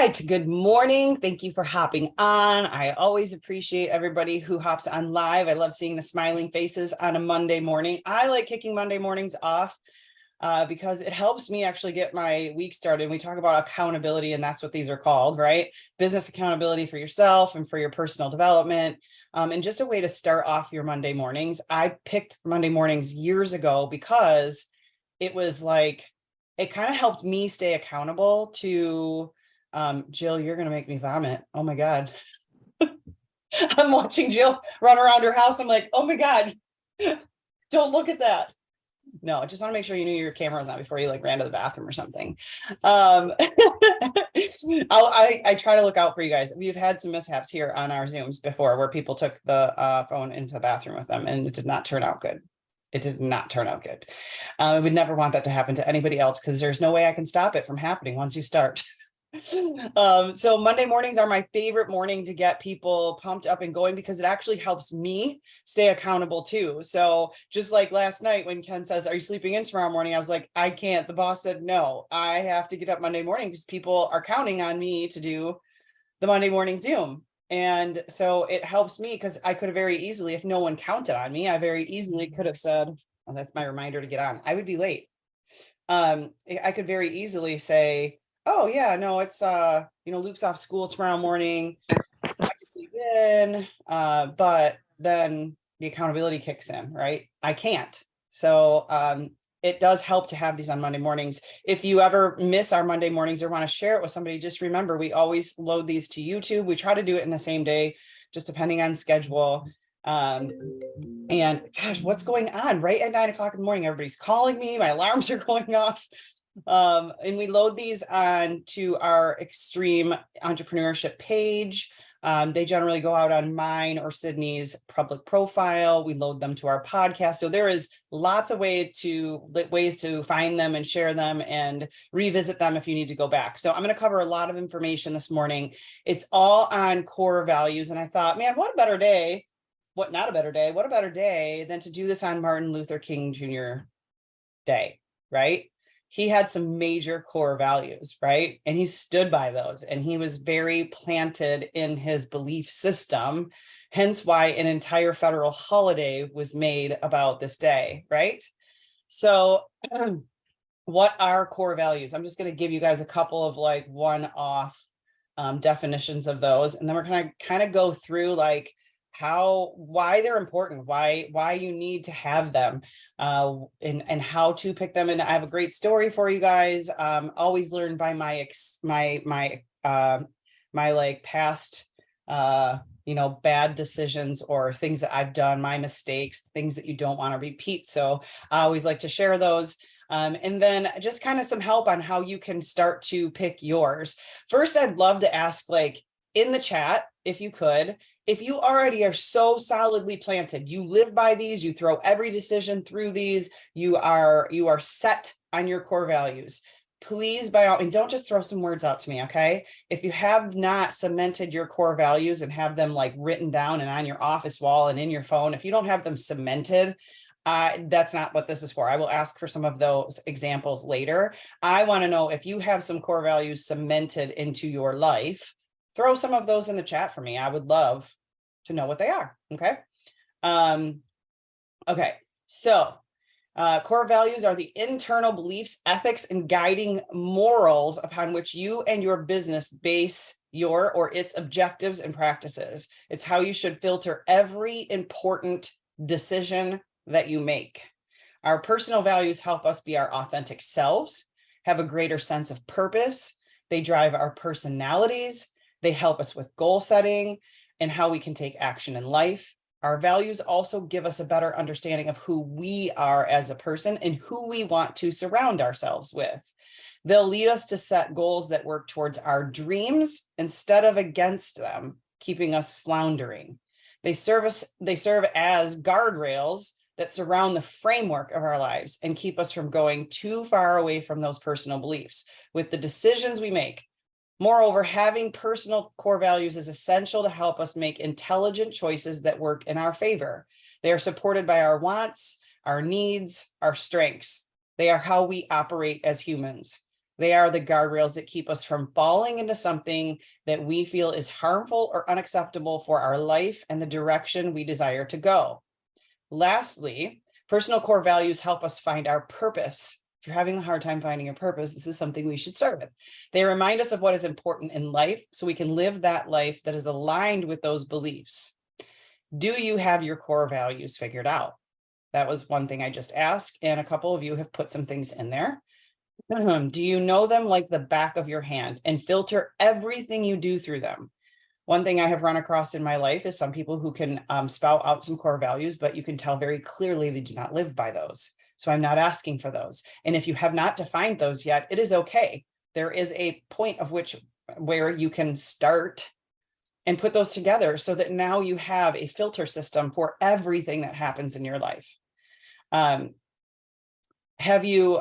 right, good morning. Thank you for hopping on. I always appreciate everybody who hops on live. I love seeing the smiling faces on a Monday morning. I like kicking Monday mornings off because it helps me actually get my week started. We talk about accountability, and that's what these are called, right? Business accountability for yourself and for your personal development, and just a way to start off your Monday mornings. I picked Monday mornings years ago because it was like, it kind of helped me stay accountable to, Jill, you're going to make me vomit. Oh my God. I'm watching Jill run around her house. I'm like, oh my God, don't look at that. No, I just want to make sure you knew your camera was on before you like ran to the bathroom or something. I try to look out for you guys. We've had some mishaps here on our Zooms before where people took the phone into the bathroom with them, and it did not turn out good. It did not turn out good. I would never want that to happen to anybody else because there's no way I can stop it from happening once you start. So Monday mornings are my favorite morning to get people pumped up and going because it actually helps me stay accountable too. So just like last night when Ken says, are you sleeping in tomorrow morning? I was like, I can't. The boss said, no, I have to get up Monday morning because people are counting on me to do the Monday morning Zoom. And so it helps me because I could have very easily, if no one counted on me, I very easily could have said, oh, that's my reminder to get on. I would be late. I could very easily say, oh yeah, no, it's Luke's off school tomorrow morning. I can sleep in, but then the accountability kicks in, right? I can't. So it does help to have these on Monday mornings. If you ever miss our Monday mornings or want to share it with somebody, just remember, we always load these to YouTube. We try to do it in the same day, just depending on schedule. And gosh, what's going on right at 9 o'clock in the morning? Everybody's calling me. My alarms are going off. And we load these on to our Extreme Entrepreneurship page. They generally go out on mine or Sydney's public profile. We load them to our podcast. So there is lots of ways to find them and share them and revisit them if you need to go back. So I'm going to cover a lot of information this morning. It's all on core values. And I thought, man, what a better day than to do this on Martin Luther King Jr. Day, right? He had some major core values, right? And he stood by those, and he was very planted in his belief system, hence why an entire federal holiday was made about this day, right? So what are core values? I'm just going to give you guys a couple of like one-off definitions of those, and then we're going to kind of go through like why they're important, why you need to have them, and how to pick them. And I have a great story for you guys. Always learn by my like past, bad decisions or things that I've done, my mistakes, things that you don't want to repeat. So I always like to share those. And then just kind of some help on how you can start to pick yours. First, I'd love to ask, like, in the chat, if you could, if you already are so solidly planted, you live by these, you throw every decision through these, you are set on your core values, please, by all means, don't just throw some words out to me, okay? If you have not cemented your core values and have them like written down and on your office wall and in your phone, if you don't have them cemented, that's not what this is for. I will ask for some of those examples later. I want to know if you have some core values cemented into your life. Throw some of those in the chat for me. I would love to know what they are. Okay. Okay. So core values are the internal beliefs, ethics, and guiding morals upon which you and your business base your or its objectives and practices. It's how you should filter every important decision that you make. Our personal values help us be our authentic selves, have a greater sense of purpose. They drive our personalities. They help us with goal setting and how we can take action in life. Our values also give us a better understanding of who we are as a person and who we want to surround ourselves with. They'll lead us to set goals that work towards our dreams instead of against them, keeping us floundering. They serve as guardrails that surround the framework of our lives and keep us from going too far away from those personal beliefs with the decisions we make. Moreover, having personal core values is essential to help us make intelligent choices that work in our favor. They are supported by our wants, our needs, our strengths. They are how we operate as humans. They are the guardrails that keep us from falling into something that we feel is harmful or unacceptable for our life and the direction we desire to go. Lastly, personal core values help us find our purpose. If you're having a hard time finding your purpose, this is something we should start with. They remind us of what is important in life so we can live that life that is aligned with those beliefs. Do you have your core values figured out? That was one thing I just asked, and a couple of you have put some things in there. Do you know them like the back of your hand and filter everything you do through them? One thing I have run across in my life is some people who can spout out some core values, but you can tell very clearly they do not live by those. So I'm not asking for those. And if you have not defined those yet, it is okay. There is a point of where you can start and put those together so that now you have a filter system for everything that happens in your life. Have you,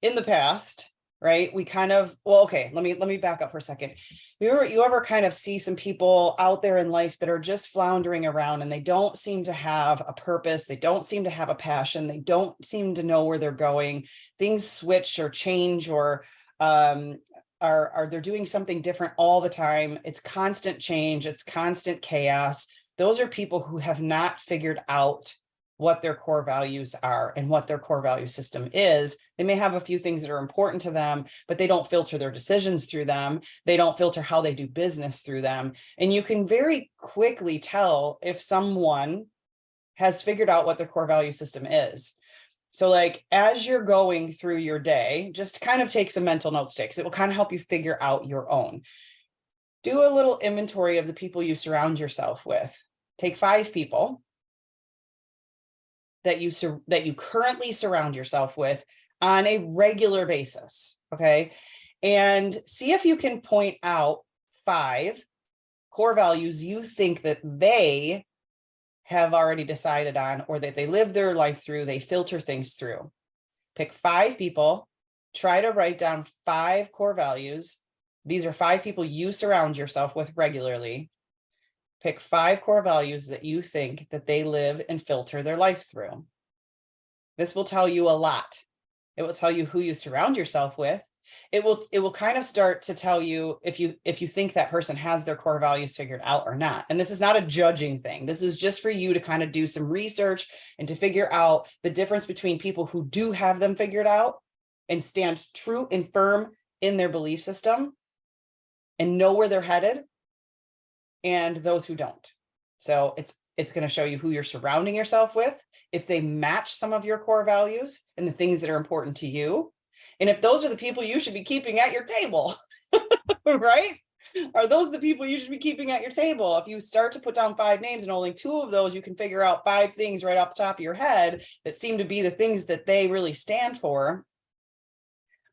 in the past, right? We kind of, well, okay, let me back up for a second. You ever kind of see some people out there in life that are just floundering around and they don't seem to have a purpose. They don't seem to have a passion. They don't seem to know where they're going. Things switch or change, or are they're doing something different all the time. It's constant change. It's constant chaos. Those are people who have not figured out what their core values are and what their core value system is. They may have a few things that are important to them, but they don't filter their decisions through them. They don't filter how they do business through them. And you can very quickly tell if someone has figured out what their core value system is. So like, as you're going through your day, just kind of take some mental notes, because it will kind of help you figure out your own. Do a little inventory of the people you surround yourself with. Take 5 people that you currently surround yourself with on a regular basis, okay? And see if you can point out 5 core values you think that they have already decided on, or that they live their life through, they filter things through. Pick 5 people, try to write down 5 core values. These are 5 people you surround yourself with regularly. Pick 5 core values that you think that they live and filter their life through. This will tell you a lot. It will tell you who you surround yourself with. It will kind of start to tell you if you think that person has their core values figured out or not. And this is not a judging thing. This is just for you to kind of do some research and to figure out the difference between people who do have them figured out and stand true and firm in their belief system and know where they're headed, and those who don't. So it's going to show you who you're surrounding yourself with, if they match some of your core values and the things that are important to you. And if those are the people you should be keeping at your table, right? Are those the people you should be keeping at your table? If you start to put down 5 names and only 2 of those, you can figure out 5 things right off the top of your head that seem to be the things that they really stand for.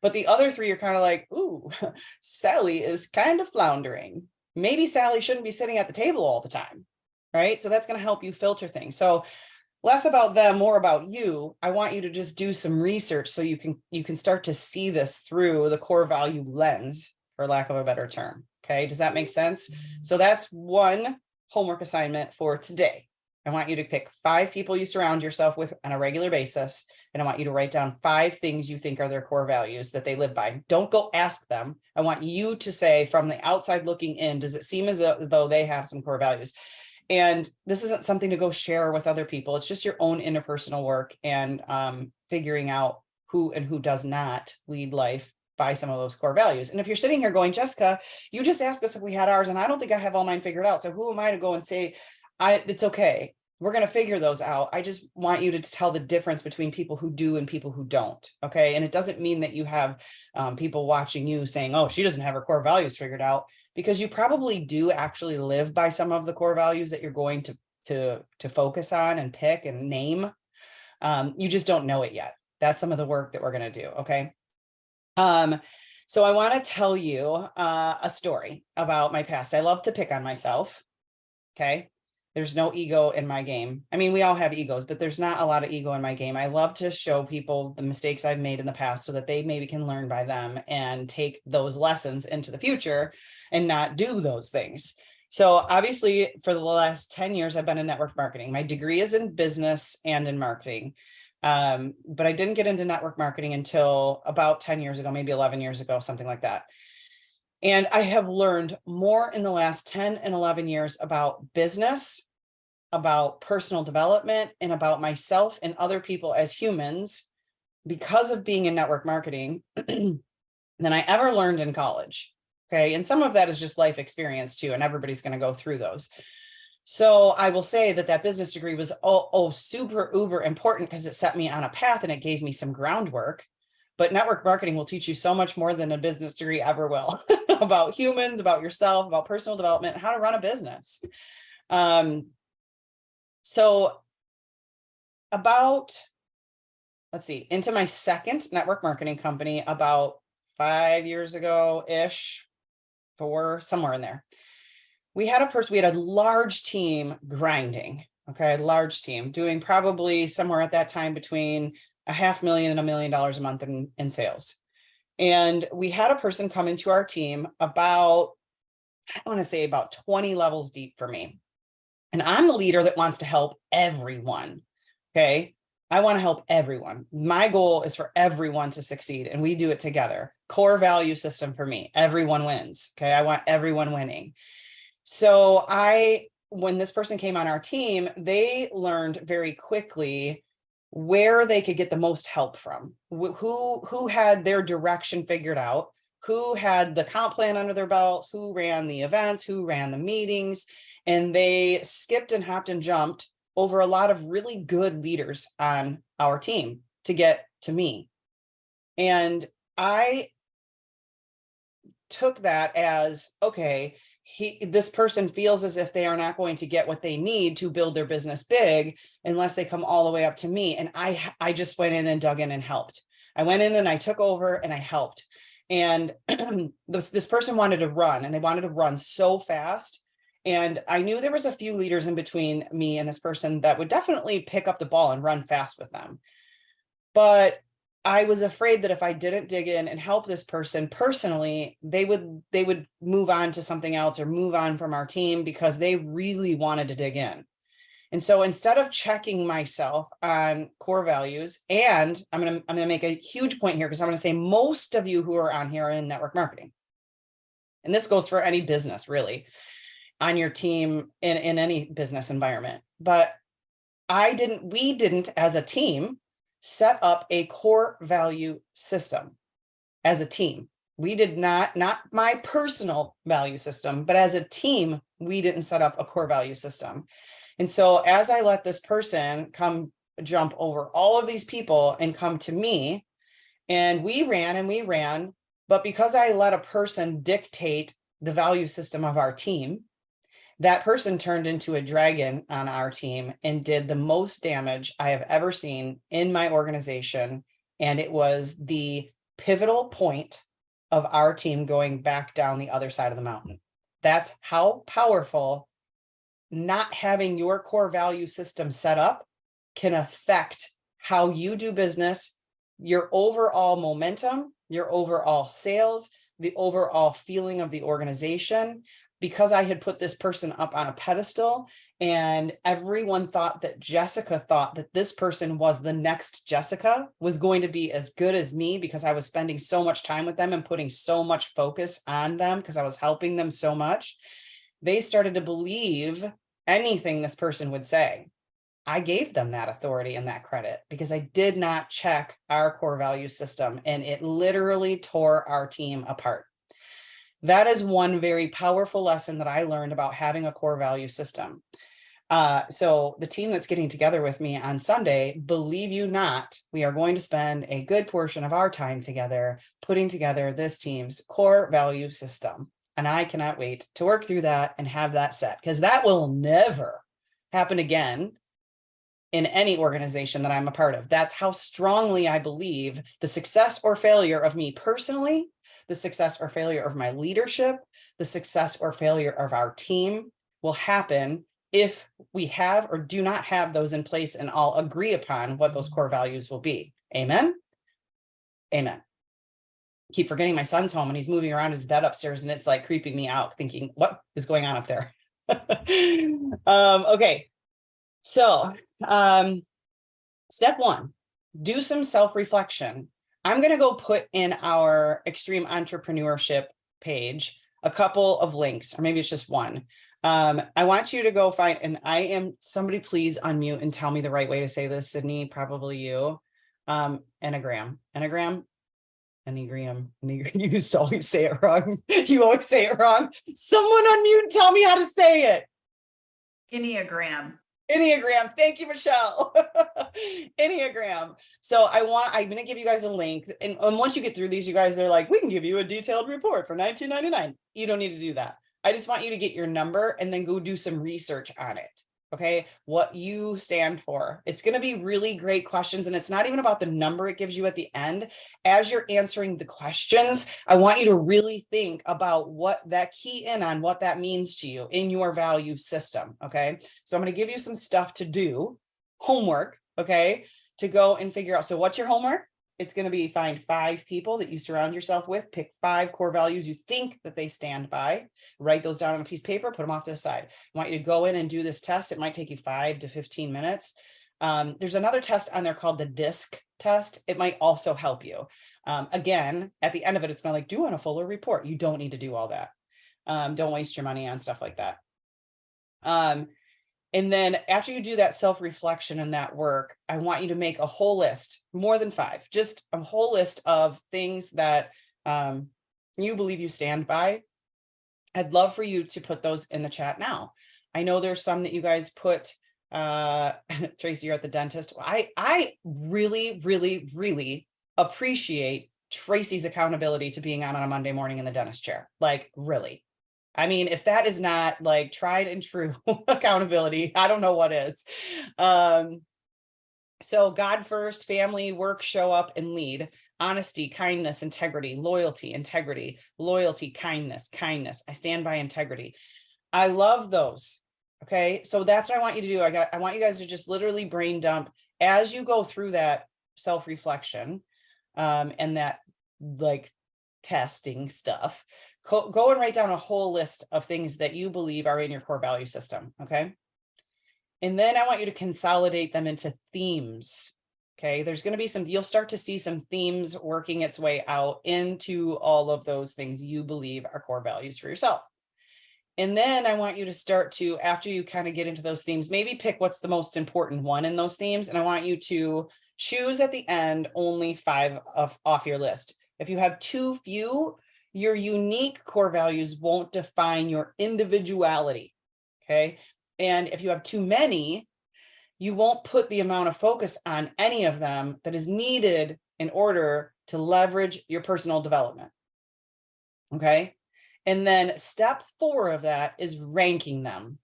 But the other 3 are kind of like, ooh, Sally is kind of floundering. Maybe Sally shouldn't be sitting at the table all the time, right? So that's going to help you filter things. So less about them, more about you. I want you to just do some research so you can start to see this through the core value lens, for lack of a better term. Okay, does that make sense? So that's one homework assignment for today. I want you to pick 5 people you surround yourself with on a regular basis, and I want you to write down 5 things you think are their core values that they live by. Don't go ask them. I want you to say, from the outside looking in, does it seem as though they have some core values? And this isn't something to go share with other people. It's just your own interpersonal work and figuring out who and who does not lead life by some of those core values. And if you're sitting here going, Jessica, you just asked us if we had ours, and I don't think I have all mine figured out. So who am I to go and say, it's okay. We're going to figure those out. I just want you to tell the difference between people who do and people who don't. Okay. And it doesn't mean that you have people watching you saying, oh, she doesn't have her core values figured out, because you probably do actually live by some of the core values that you're going to focus on and pick and name. You just don't know it yet. That's some of the work that we're going to do. Okay. So I want to tell you a story about my past. I love to pick on myself. Okay. There's no ego in my game. I mean, we all have egos, but there's not a lot of ego in my game. I love to show people the mistakes I've made in the past so that they maybe can learn by them and take those lessons into the future and not do those things. So obviously for the last 10 years, I've been in network marketing. My degree is in business and in marketing. But I didn't get into network marketing until about 10 years ago, maybe 11 years ago, something like that. And I have learned more in the last 10 and 11 years about business, about personal development, and about myself and other people as humans because of being in network marketing than I ever learned in college. Okay. And some of that is just life experience too. And everybody's going to go through those. So I will say that that business degree was super uber important because it set me on a path and it gave me some groundwork. But network marketing will teach you so much more than a business degree ever will about humans, about yourself, about personal development, how to run a business. So about, let's see, into my second network marketing company about 5 years ago-ish, 4, somewhere in there. We had a large team grinding, okay, large team doing probably somewhere at that time between $500,000 and $1 million a month in sales. And we had a person come into our team about, I want to say about 20 levels deep for me. And I'm the leader that wants to help everyone, okay? I want to help everyone. My goal is for everyone to succeed, and we do it together. Core value system for me, everyone wins, okay? I want everyone winning. So when this person came on our team, they learned very quickly where they could get the most help from, who had their direction figured out, who had the comp plan under their belt, who ran the events, who ran the meetings, and they skipped and hopped and jumped over a lot of really good leaders on our team to get to me. And I took that as, okay, this person feels as if they are not going to get what they need to build their business big unless they come all the way up to me. And I just went in and dug in and helped. I went in and I took over and I helped. And this person wanted to run, and they wanted to run so fast. And I knew there was a few leaders in between me and this person that would definitely pick up the ball and run fast with them. But I was afraid that if I didn't dig in and help this person personally, they would move on to something else or move on from our team because they really wanted to dig in. And so instead of checking myself on core values, and I'm going to make a huge point here because I'm going to say most of you who are on here are in network marketing. And this goes for any business really on your team in any business environment. But we didn't as a team set up a core value system as a team. We did not my personal value system, but as a team, we didn't set up a core value system. And so as I let this person come jump over all of these people and come to me, and we ran, but because I let a person dictate the value system of our team, that person turned into a dragon on our team and did the most damage I have ever seen in my organization. And it was the pivotal point of our team going back down the other side of the mountain. That's how powerful not having your core value system set up can affect how you do business, your overall momentum, your overall sales, the overall feeling of the organization. Because I had put this person up on a pedestal and everyone thought that Jessica thought that this person was the next Jessica, was going to be as good as me because I was spending so much time with them and putting so much focus on them because I was helping them so much. They started to believe anything this person would say. I gave them that authority and that credit because I did not check our core value system, and it literally tore our team apart. That is one very powerful lesson that I learned about having a core value system. So the team that's getting together with me on Sunday, believe you not, we are going to spend a good portion of our time together putting together this team's core value system. And I cannot wait to work through that and have that set, because that will never happen again in any organization that I'm a part of. That's how strongly I believe the success or failure of me personally, the success or failure of my leadership, the success or failure of our team will happen if we have or do not have those in place and all agree upon what those core values will be. Amen. Amen. Keep forgetting my son's home and he's moving around his bed upstairs and it's like creeping me out thinking, what is going on up there? Okay. So, step one, do some self-reflection. I'm going to go put in our extreme entrepreneurship page a couple of links, or maybe it's just one. I want you to go find, and somebody please unmute and tell me the right way to say this, Sydney, probably you. Enneagram. You used to always say it wrong. You always say it wrong. Someone unmute and tell me how to say it. Enneagram. Thank you, Michelle. Enneagram. So I'm going to give you guys a link. And once you get through these, you guys, they're like, we can give you a detailed report for $19.99. You don't need to do that. I just want you to get your number and then go do some research on it. Okay, what you stand for. It's going to be really great questions. And it's not even about the number it gives you at the end. As you're answering the questions, I want you to really think about key in on what that means to you in your value system. Okay, so I'm going to give you some stuff to do, homework, okay, to go and figure out. So what's your homework? It's going to be find 5 people that you surround yourself with, pick 5 core values you think that they stand by, write those down on a piece of paper, put them off to the side. I want you to go in and do this test. It might take you 5 to 15 minutes. There's another test on there called the DISC test. It might also help you. Again, at the end of it, it's going to like, do on a fuller report. You don't need to do all that. Don't waste your money on stuff like that. And then after you do that self-reflection and that work, I want you to make a whole list, more than 5, just a whole list of things that you believe you stand by. I'd love for you to put those in the chat now. I know there's some that you guys put, Tracy, you're at the dentist. I really, really, really appreciate Tracy's accountability to being on a Monday morning in the dentist chair. Like, really. I mean, if that is not like tried and true accountability, I don't know what is. So God first, family, work, show up and lead, honesty, kindness, integrity, loyalty, kindness. I stand by integrity. I love those. Okay. So that's what I want you to do. I want you guys to just literally brain dump as you go through that self-reflection, and that like testing stuff. Go and write down a whole list of things that you believe are in your core value system. Okay. And then I want you to consolidate them into themes. Okay. There's going to be you'll start to see some themes working its way out into all of those things you believe are core values for yourself. And then I want you to start to, after you kind of get into those themes, maybe pick what's the most important one in those themes. And I want you to choose at the end only 5 off your list. If you have too few, your unique core values won't define your individuality. Okay. And if you have too many, you won't put the amount of focus on any of them that is needed in order to leverage your personal development. Okay. And then step 4 of that is ranking them.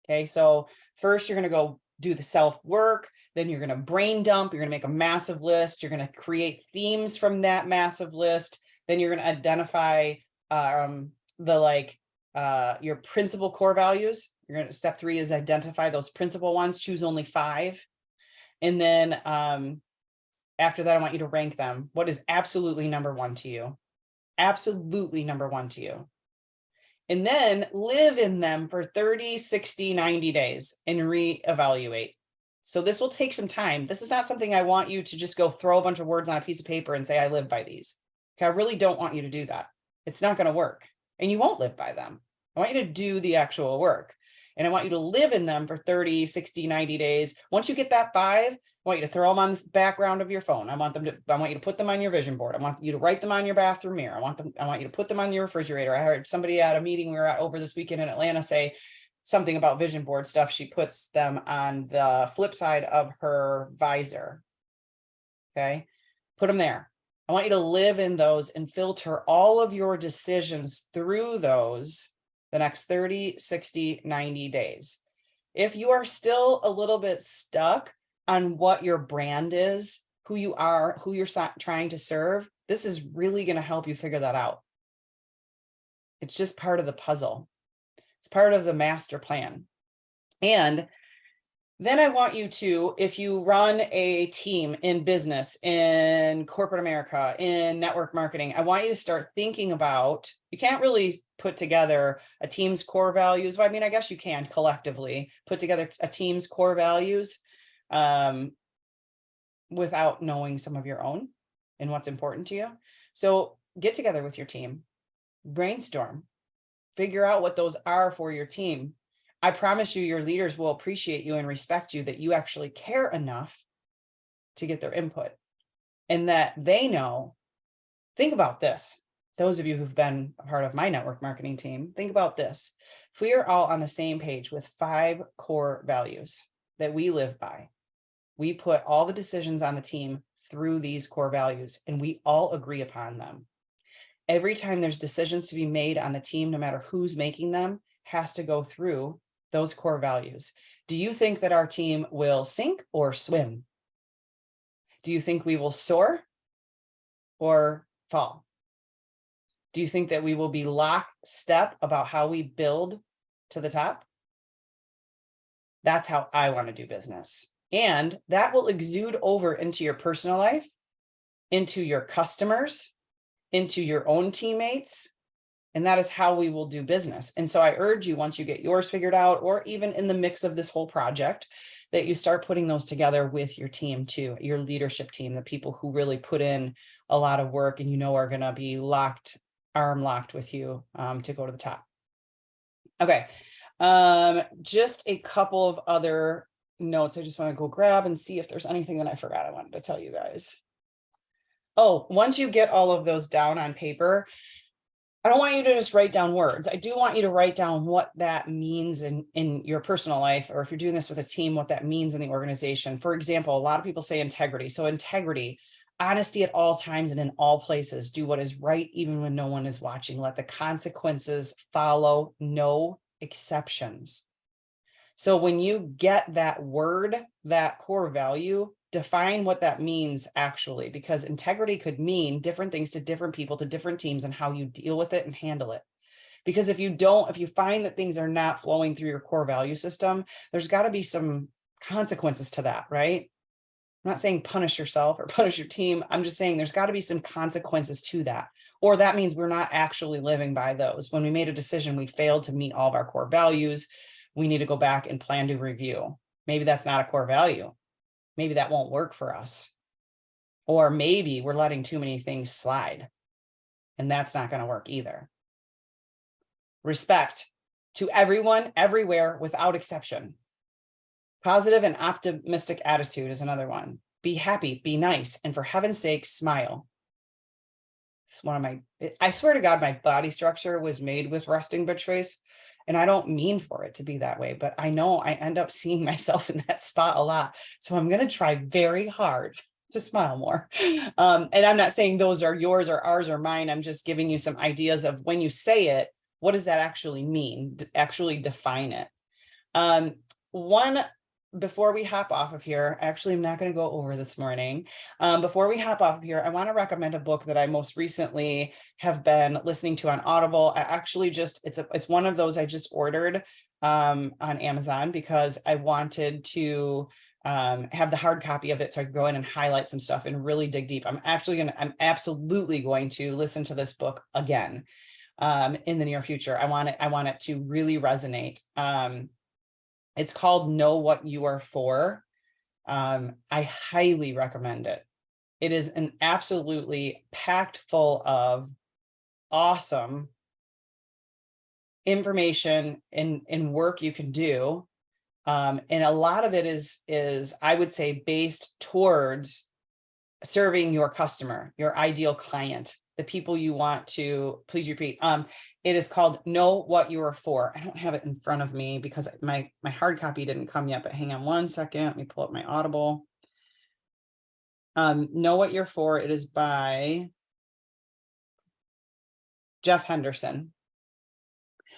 Okay. So first you're going to go do the self work. Then you're going to brain dump. You're going to make a massive list. You're going to create themes from that massive list. Then you're going to identify your principal core values. Step 3 is identify those principal ones. Choose only 5. And then after that, I want you to rank them. What is absolutely number 1 to you? Absolutely number 1 to you. And then live in them for 30, 60, 90 days and reevaluate. So this will take some time. This is not something I want you to just go throw a bunch of words on a piece of paper and say, I live by these. Okay, I really don't want you to do that. It's not going to work and you won't live by them. I want you to do the actual work and I want you to live in them for 30, 60, 90 days. Once you get that 5, I want you to throw them on the background of your phone. I want you to put them on your vision board. I want you to write them on your bathroom mirror. I want you to put them on your refrigerator. I heard somebody at a meeting we were at over this weekend in Atlanta say something about vision board stuff. She puts them on the flip side of her visor. Okay. Put them there. I want you to live in those and filter all of your decisions through those the next 30, 60, 90 days. If you are still a little bit stuck on what your brand is, who you are, who you're trying to serve, this is really going to help you figure that out. It's just part of the puzzle. It's part of the master plan. And then I want you to, if you run a team in business, in corporate America, in network marketing, I want you to start thinking about, you can't really put together a team's core values. Well, I mean, I guess you can collectively put together a team's core values without knowing some of your own and what's important to you. So get together with your team, brainstorm, figure out what those are for your team. I promise you, your leaders will appreciate you and respect you, that you actually care enough to get their input, and that they know. Think about this. Those of you who've been a part of my network marketing team, think about this. If we are all on the same page with 5 core values that we live by, we put all the decisions on the team through these core values, and we all agree upon them. Every time there's decisions to be made on the team, no matter who's making them, has to go through those core values. Do you think that our team will sink or swim? Do you think we will soar or fall? Do you think that we will be lockstep about how we build to the top? That's how I want to do business. And that will exude over into your personal life, into your customers, into your own teammates. And that is how we will do business. And so I urge you, once you get yours figured out, or even in the mix of this whole project, that you start putting those together with your team too, your leadership team, the people who really put in a lot of work and are going to be arm locked with you to go to the top. Okay. Just a couple of other notes. I just want to go grab and see if there's anything that I forgot I wanted to tell you guys. Oh, once you get all of those down on paper, I don't want you to just write down words. I do want you to write down what that means in your personal life, or if you're doing this with a team, what that means in the organization. For example, a lot of people say integrity. So integrity, honesty at all times and in all places. Do what is right, even when no one is watching. Let the consequences follow, no exceptions. So when you get that word, that core value, define what that means actually, because integrity could mean different things to different people, to different teams, and how you deal with it and handle it. Because if you find that things are not flowing through your core value system, there's got to be some consequences to that, right? I'm not saying punish yourself or punish your team. I'm just saying there's got to be some consequences to that. Or that means we're not actually living by those. When we made a decision, we failed to meet all of our core values. We need to go back and plan to review. Maybe that's not a core value. Maybe that won't work for us. Or maybe we're letting too many things slide, and that's not going to work either. Respect to everyone, everywhere, without exception. Positive and optimistic attitude is another one. Be happy, be nice, and for heaven's sake, smile. It's I swear to God, my body structure was made with resting bitch face. And I don't mean for it to be that way, but I know I end up seeing myself in that spot a lot. So I'm going to try very hard to smile more. And I'm not saying those are yours or ours or mine. I'm just giving you some ideas of when you say it, what does that actually mean? Actually define it. Before we hop off of here, actually, I'm not going to go over this morning. Before we hop off of here, I want to recommend a book that I most recently have been listening to on Audible. I actually it's one of those I just ordered on Amazon because I wanted to have the hard copy of it so I could go in and highlight some stuff and really dig deep. I'm absolutely going to listen to this book again in the near future. I want it to really resonate. It's called Know What You Are For. I highly recommend it. It is an absolutely packed full of awesome information and work you can do. And a lot of it is, I would say, based towards serving your customer, your ideal client, the people you want to please repeat. It is called Know What You Are For. I don't have it in front of me because my hard copy didn't come yet, but hang on one second. Let me pull up my Audible. Know What You're For. It is by Jeff Henderson.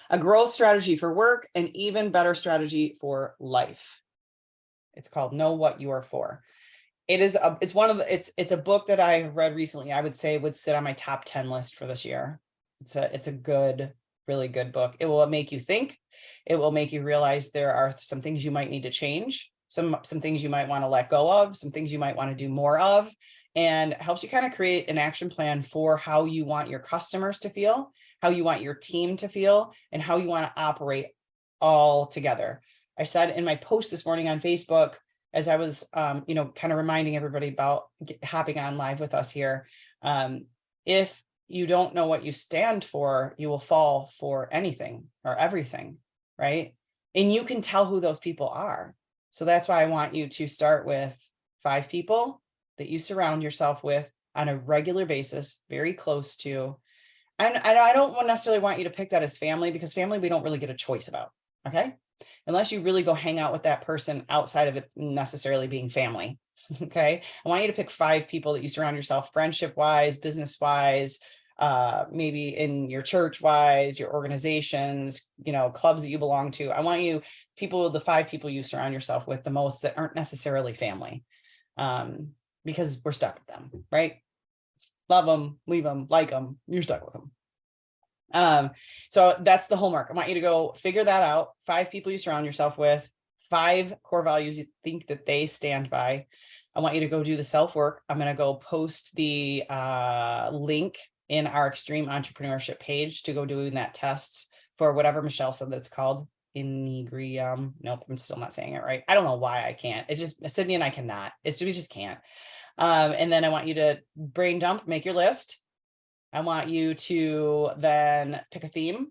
A growth strategy for work, and even better strategy for life. It's called Know What You Are For. It's a book that I read recently. I would say would sit on my top 10 list for this year. It's a good, really good book. It will make you think. It will make you realize there are some things you might need to change, some things you might want to let go of, some things you might want to do more of, and it helps you kind of create an action plan for how you want your customers to feel, how you want your team to feel, and how you want to operate all together. I said in my post this morning on Facebook, as I was, you know, kind of reminding everybody about hopping on live with us here. If you don't know what you stand for, you will fall for anything or everything, right? And you can tell who those people are. So that's why I want you to start with 5 people that you surround yourself with on a regular basis, very close to. And I don't necessarily want you to pick that as family, because family, we don't really get a choice about. Okay. Unless you really go hang out with that person outside of it necessarily being family. Okay. I want you to pick 5 people that you surround yourself friendship wise, business wise, maybe in your church wise, your organizations, you know, clubs that you belong to. I want you the 5 people you surround yourself with the most that aren't necessarily family, because we're stuck with them, right? Love them, leave them, like them, you're stuck with them. So that's the homework. I want you to go figure that out. 5 people you surround yourself with, 5 core values you think that they stand by. I want you to go do the self work. I'm going to go post the link in our extreme entrepreneurship page to go doing that test for whatever Michelle said that it's called. Enneagram. Nope, I'm still not saying it right. I don't know why I can't. It's just Sydney and I cannot. We just can't. And then I want you to brain dump, make your list. I want you to then pick a theme.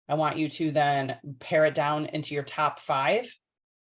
I want you to then pare it down into your top 5.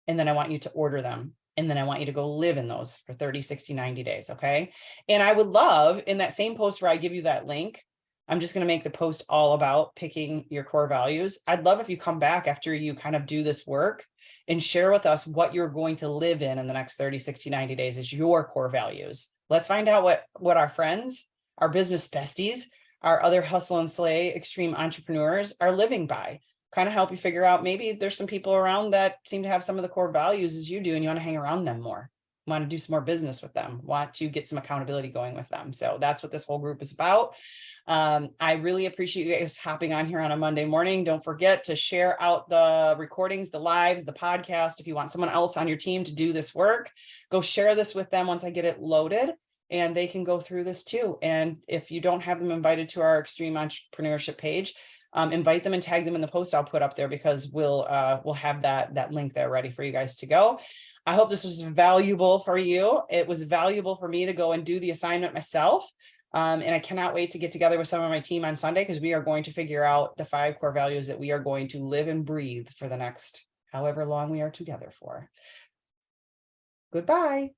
And then I want you to order them. And then I want you to go live in those for 30, 60, 90 days. Okay. And I would love, in that same post where I give you that link, I'm just going to make the post all about picking your core values. I'd love if you come back after you kind of do this work and share with us what you're going to live in the next 30, 60, 90 days as your core values. Let's find out what our friends, our business besties, our other hustle and slay extreme entrepreneurs are living by. Kind of help you figure out, maybe there's some people around that seem to have some of the core values as you do, and you want to hang around them more, want to do some more business with them, want to get some accountability going with them. So that's what this whole group is about. I really appreciate you guys hopping on here on a Monday morning. Don't forget to share out the recordings, the lives, the podcast. If you want someone else on your team to do this work, go share this with them once I get it loaded, and they can go through this too. And if you don't have them invited to our extreme entrepreneurship page, invite them and tag them in the post I'll put up there, because we'll have that link there ready for you guys to go. I hope this was valuable for you. It was valuable for me to go and do the assignment myself. And I cannot wait to get together with some of my team on Sunday, because we are going to figure out the 5 core values that we are going to live and breathe for the next however long we are together for. Goodbye.